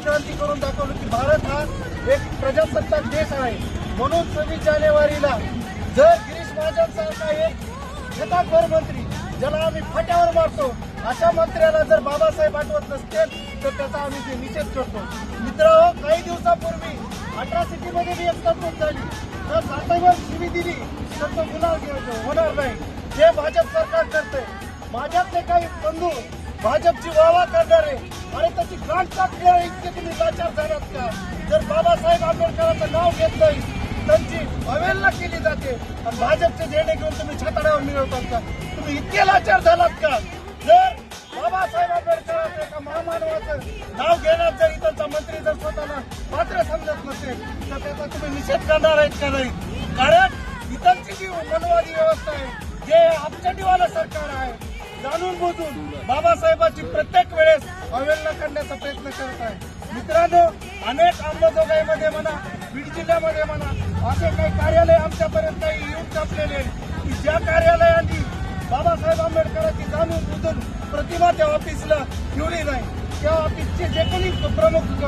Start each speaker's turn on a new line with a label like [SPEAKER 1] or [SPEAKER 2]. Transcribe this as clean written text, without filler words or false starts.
[SPEAKER 1] क्रांती करून दाखवलं की भारत हा एक प्रजासत्ताक देश आहे. म्हणून 26 जानेवारीला जर गिरीश महाजनसारखा एक छटाकभर मंत्री ज्याला आम्ही फाट्यावर मारतो अशा मंत्र्याला जर बाबासाहेब आठवत नसतील तर त्याचा आम्ही निषेध करतो. मित्रांनो, काही दिवसापूर्वी अट्रॉसिटीमध्ये जी एक तरतूद झाली तर जातीवर शिवी दिली तर तो गुन्हा होणार नाही. जे भाजप सरकार करते, माझ्यातले काही बंधू भाजपची वाहवा करणारे आणि त्याची गांठ टाकणारे इतके तुम्ही लाचार झालात का? जर बाबासाहेब आंबेडकरांचं नाव घेत नाही त्यांची अवहेलना केली जाते आणि भाजपचे झेंडे घेऊन तुम्ही छताड्यावर मिळवतात का? तुम्ही इतके लाचार झालात का? जर बाबासाहेब आंबेडकरांचं एका महामानवाचं नाव घेण्यात जर इथलचा मंत्री जर स्वतःला पात्र समजत नसेल तर त्याचा तुम्ही निषेध करणार आहेत का नाही? कारण इथलची जी मनवादी व्यवस्था आहे, जे आपचटीवालं सरकार आहे, जाणून बुजून बाबासाहेबांची प्रत्येक वेळेस अवहेलना करण्याचा प्रयत्न करत आहे. मित्रांनो, अनेक अंमलबजावणीमध्ये म्हणा, बीड जिल्ह्यामध्ये म्हणा, असे काही कार्यालय आमच्यापर्यंत काही येऊन कापलेले की ज्या कार्यालयांनी बाबासाहेब आंबेडकरांची जाणून बुजून प्रतिमा त्या ऑफिसला ठेवली नाही, त्या ऑफिसचे जे कोणी प्रमुख